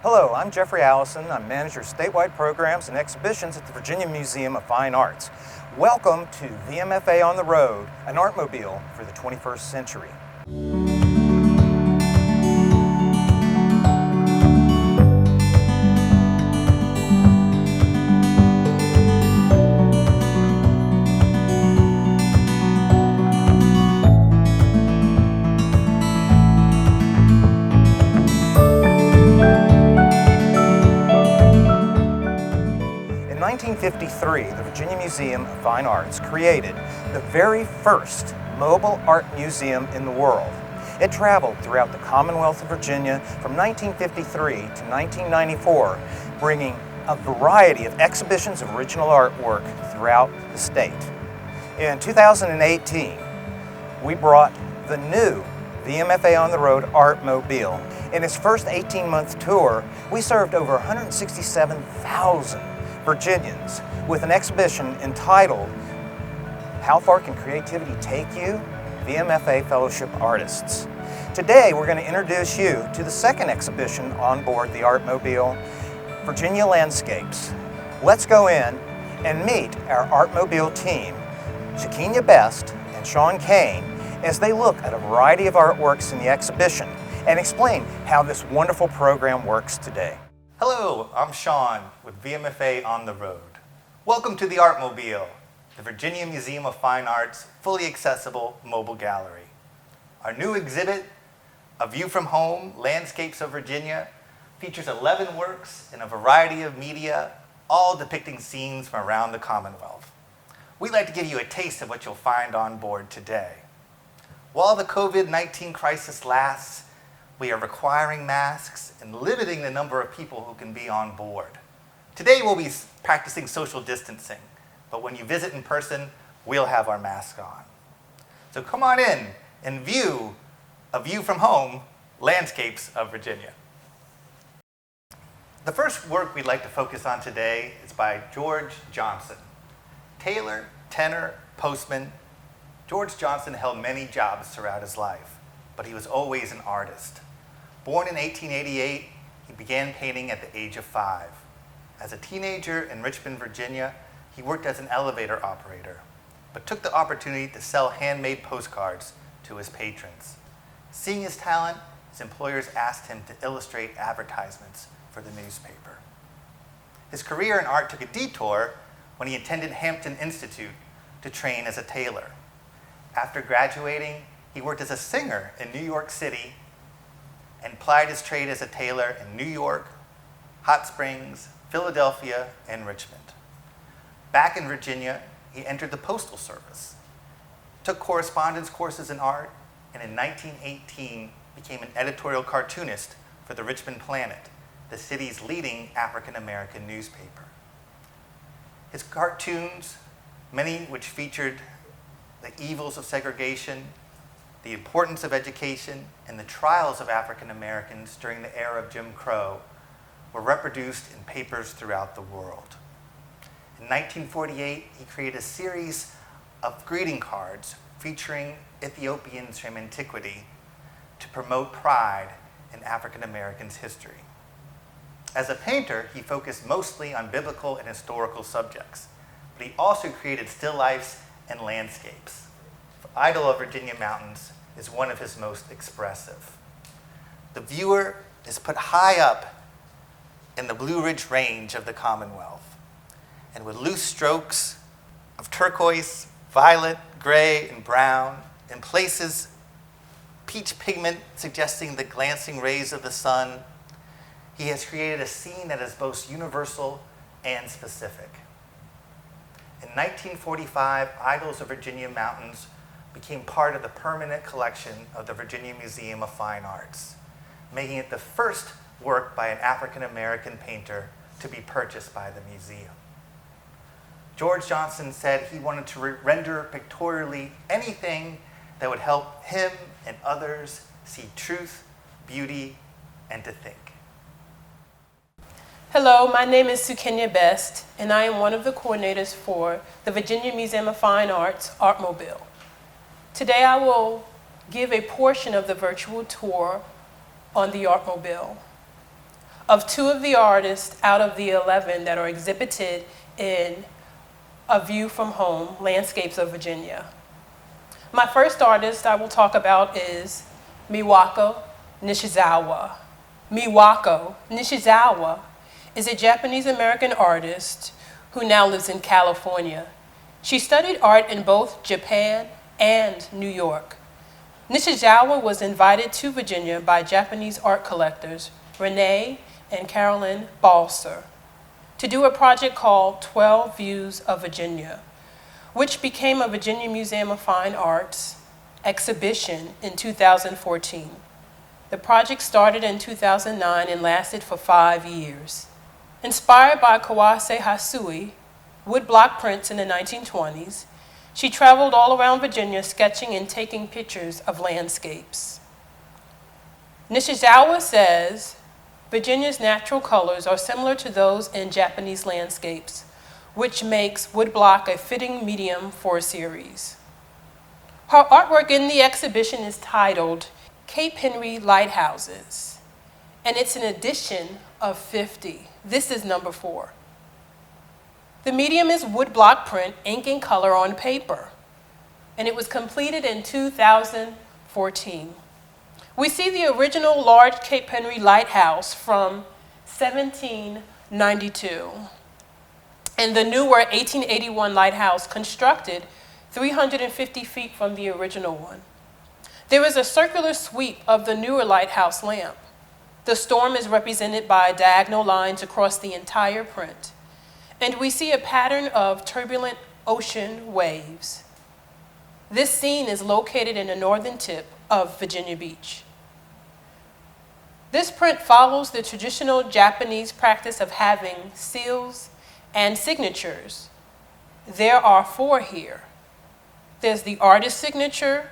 Hello, I'm Jeffrey Allison. I'm Manager of Statewide Programs and Exhibitions at the Virginia Museum of Fine Arts. Welcome to VMFA on the Road, an Artmobile for the 21st century. In 1953, the Virginia Museum of Fine Arts created the very first mobile art museum in the world. It traveled throughout the Commonwealth of Virginia from 1953 to 1994, bringing a variety of exhibitions of original artwork throughout the state. In 2018, we brought the new VMFA on the Road Artmobile. In its first 18-month tour, we served over 167,000 Virginians with an exhibition entitled How Far Can Creativity Take You? VMFA Fellowship Artists. Today we're going to introduce you to the second exhibition on board the Artmobile, Virginia Landscapes. Let's go in and meet our Artmobile team, Shakenya Best and Sean Kane, as they look at a variety of artworks in the exhibition and explain how this wonderful program works today. Hello, I'm Sean with VMFA on the Road. Welcome to the Artmobile, the Virginia Museum of Fine Arts fully accessible mobile gallery. Our new exhibit, A View from Home, Landscapes of Virginia, features 11 works in a variety of media, all depicting scenes from around the Commonwealth. We'd like to give you a taste of what you'll find on board today. While the COVID-19 crisis lasts, we are requiring masks and limiting the number of people who can be on board. Today we'll be practicing social distancing, but when you visit in person, we'll have our mask on. So come on in and view A View from Home, Landscapes of Virginia. The first work we'd like to focus on today is by George Johnson. Tailor, tenor, postman, George Johnson held many jobs throughout his life, but he was always an artist. Born in 1888, he began painting at the age of 5. As a teenager in Richmond, Virginia, he worked as an elevator operator, but took the opportunity to sell handmade postcards to his patrons. Seeing his talent, his employers asked him to illustrate advertisements for the newspaper. His career in art took a detour when he attended Hampton Institute to train as a tailor. After graduating, he worked as a singer in New York City and plied his trade as a tailor in New York, Hot Springs, Philadelphia, and Richmond. Back in Virginia, he entered the Postal Service, took correspondence courses in art, and in 1918 became an editorial cartoonist for the Richmond Planet, the city's leading African-American newspaper. His cartoons, many which featured the evils of segregation, the importance of education, and the trials of African Americans during the era of Jim Crow were reproduced in papers throughout the world. In 1948, he created a series of greeting cards featuring Ethiopians from antiquity to promote pride in African Americans' history. As a painter, he focused mostly on biblical and historical subjects, but he also created still lifes and landscapes. Idol of Virginia Mountains is one of his most expressive. The viewer is put high up in the Blue Ridge Range of the Commonwealth, and with loose strokes of turquoise, violet, gray, and brown, in places peach pigment suggesting the glancing rays of the sun, he has created a scene that is both universal and specific. In 1945, Idols of Virginia Mountains became part of the permanent collection of the Virginia Museum of Fine Arts, making it the first work by an African-American painter to be purchased by the museum. George Johnson said he wanted to render pictorially anything that would help him and others see truth, beauty, and to think. Hello, my name is Shakenya Best, and I am one of the coordinators for the Virginia Museum of Fine Arts Artmobile. Today I will give a portion of the virtual tour on the Artmobile. of 2 of the artists out of the 11 that are exhibited in A View from Home, Landscapes of Virginia. My first artist I will talk about is Miwaka Nishizawa. Miwaka Nishizawa is a Japanese-American artist who now lives in California. She studied art in both Japan and New York. Nishizawa was invited to Virginia by Japanese art collectors Renee and Carolyn Balser to do a project called 12 Views of Virginia, which became a Virginia Museum of Fine Arts exhibition in 2014. The project started in 2009 and lasted for 5 years. Inspired by Kawase Hasui, woodblock prints in the 1920s, she traveled all around Virginia sketching and taking pictures of landscapes. Nishizawa says, Virginia's natural colors are similar to those in Japanese landscapes, which makes woodblock a fitting medium for a series. Her artwork in the exhibition is titled Cape Henry Lighthouses, and it's an edition of 50. This is number 4. The medium is woodblock print, ink and color on paper, and it was completed in 2014. We see the original large Cape Henry lighthouse from 1792 and the newer 1881 lighthouse constructed 350 feet from the original one. There is a circular sweep of the newer lighthouse lamp. The storm is represented by diagonal lines across the entire print, and we see a pattern of turbulent ocean waves. This scene is located in the northern tip of Virginia Beach. This print follows the traditional Japanese practice of having seals and signatures. There are 4 here. There's the artist signature,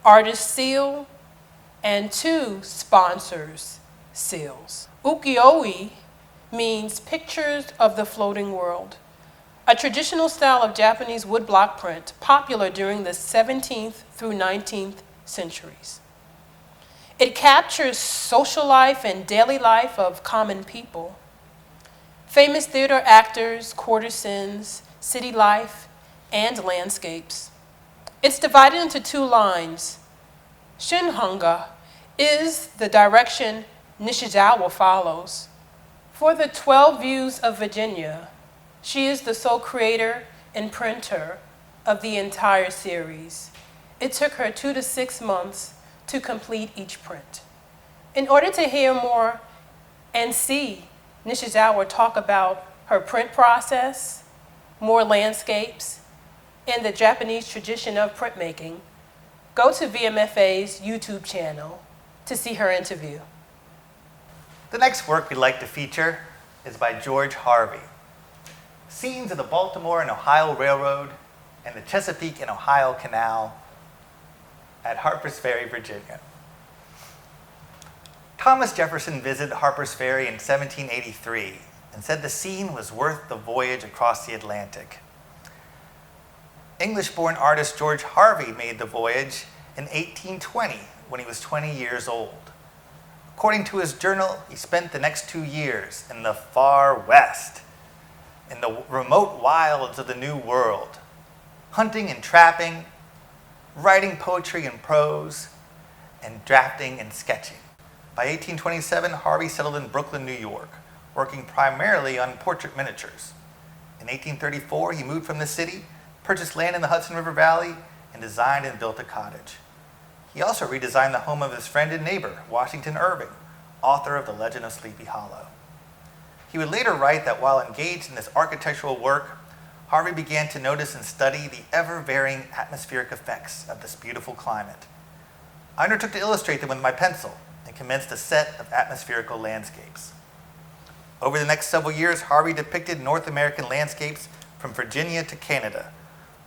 artist seal, and 2 sponsors' seals. Ukiyo-e means pictures of the floating world, a traditional style of Japanese woodblock print popular during the 17th through 19th centuries. It captures social life and daily life of common people, famous theater actors, courtesans, city life, and landscapes. It's divided into 2 lines. Shinhanga is the direction Nishizawa follows. For the 12 Views of Virginia, she is the sole creator and printer of the entire series. It took her 2 to 6 months to complete each print. In order to hear more and see Nishizawa talk about her print process, more landscapes, and the Japanese tradition of printmaking, go to VMFA's YouTube channel to see her interview. The next work we'd like to feature is by George Harvey. Scenes of the Baltimore and Ohio Railroad and the Chesapeake and Ohio Canal at Harper's Ferry, Virginia. Thomas Jefferson visited Harper's Ferry in 1783 and said the scene was worth the voyage across the Atlantic. English-born artist George Harvey made the voyage in 1820 when he was 20 years old. According to his journal, he spent the next 2 years in the far west, in the remote wilds of the New World, hunting and trapping, writing poetry and prose, and drafting and sketching. By 1827, Harvey settled in Brooklyn, New York, working primarily on portrait miniatures. In 1834, he moved from the city, purchased land in the Hudson River Valley, and designed and built a cottage. He also redesigned the home of his friend and neighbor, Washington Irving, author of The Legend of Sleepy Hollow. He would later write that while engaged in this architectural work, Harvey began to notice and study the ever-varying atmospheric effects of this beautiful climate. I undertook to illustrate them with my pencil and commenced a set of atmospherical landscapes. Over the next several years, Harvey depicted North American landscapes from Virginia to Canada,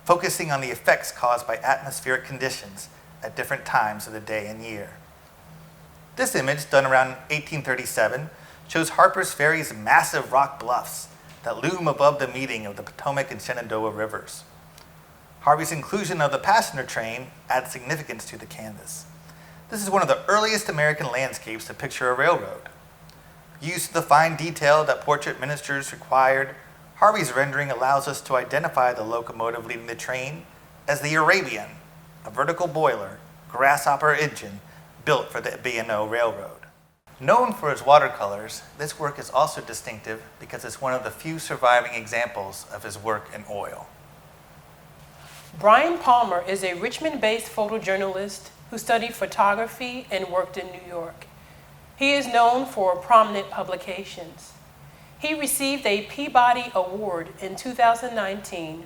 focusing on the effects caused by atmospheric conditions at different times of the day and year. This image, done around 1837, shows Harper's Ferry's massive rock bluffs that loom above the meeting of the Potomac and Shenandoah rivers. Harvey's inclusion of the passenger train adds significance to the canvas. This is one of the earliest American landscapes to picture a railroad. Used to the fine detail that portrait miniatures required, Harvey's rendering allows us to identify the locomotive leading the train as the Arabian, a vertical boiler, grasshopper engine built for the B&O Railroad. Known for his watercolors, this work is also distinctive because it's one of the few surviving examples of his work in oil. Brian Palmer is a Richmond-based photojournalist who studied photography and worked in New York. He is known for prominent publications. He received a Peabody Award in 2019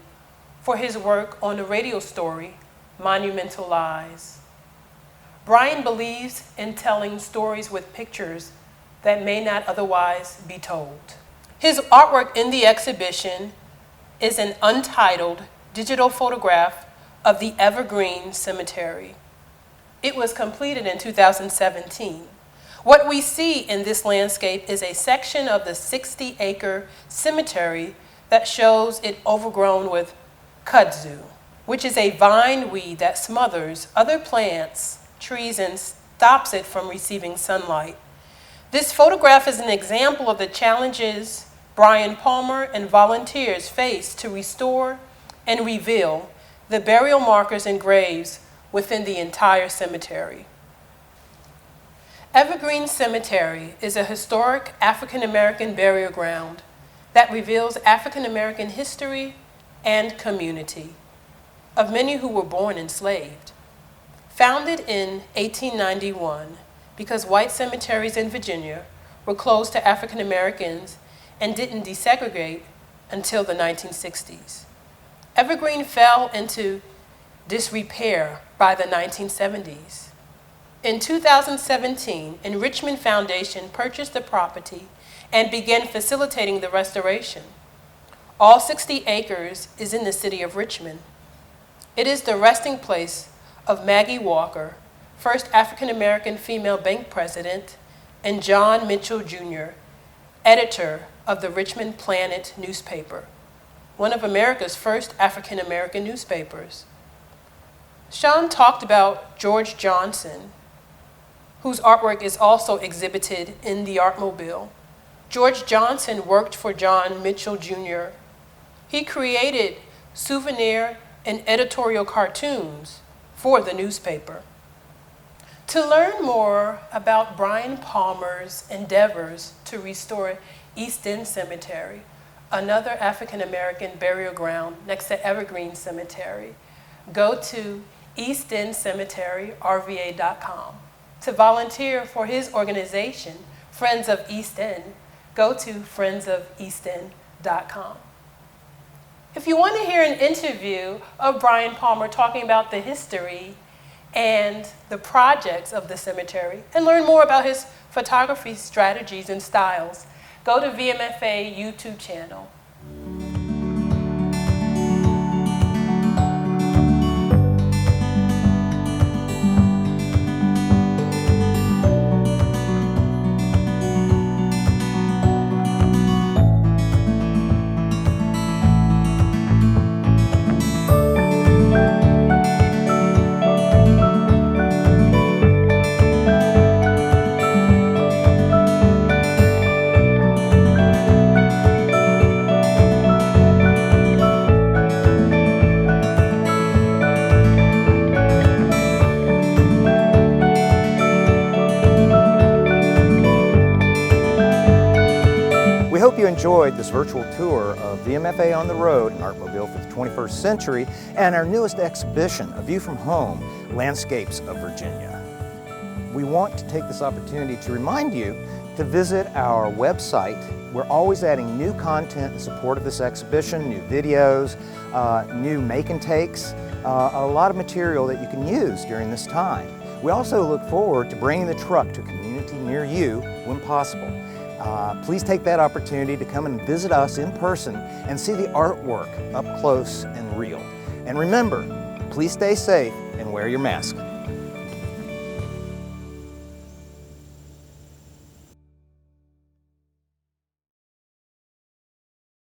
for his work on the radio story, Monumental Lies. Brian believes in telling stories with pictures that may not otherwise be told. His artwork in the exhibition is an untitled digital photograph of the Evergreen Cemetery. It was completed in 2017. What we see in this landscape is a section of the 60-acre cemetery that shows it overgrown with kudzu, which is a vine weed that smothers other plants, trees, and stops it from receiving sunlight. This photograph is an example of the challenges Brian Palmer and volunteers face to restore and reveal the burial markers and graves within the entire cemetery. Evergreen Cemetery is a historic African-American burial ground that reveals African-American history and community of many who were born enslaved. Founded in 1891 because white cemeteries in Virginia were closed to African Americans and didn't desegregate until the 1960s. Evergreen fell into disrepair by the 1970s. In 2017, Enrichment Foundation purchased the property and began facilitating the restoration. All 60 acres is in the city of Richmond. It is the resting place of Maggie Walker, first African-American female bank president, and John Mitchell Jr., editor of the Richmond Planet newspaper, one of America's first African-American newspapers. Sean talked about George Johnson, whose artwork is also exhibited in the ArtMobile. George Johnson worked for John Mitchell Jr. He created souvenir and editorial cartoons for the newspaper. To learn more about Brian Palmer's endeavors to restore East End Cemetery, another African-American burial ground next to Evergreen Cemetery, go to eastendcemeteryrva.com. To volunteer for his organization, Friends of East End, go to friendsofeastend.com. If you want to hear an interview of Brian Palmer talking about the history and the projects of the cemetery and learn more about his photography strategies and styles, go to VMFA YouTube channel. We hope you enjoyed this virtual tour of VMFA on the Road, an ArtMobile for the 21st century, and our newest exhibition, A View from Home, Landscapes of Virginia. We want to take this opportunity to remind you to visit our website. We're always adding new content in support of this exhibition, new videos, new make and takes, a lot of material that you can use during this time. We also look forward to bringing the truck to a community near you when possible. Please take that opportunity to come and visit us in person and see the artwork up close and real. And remember, please stay safe and wear your mask.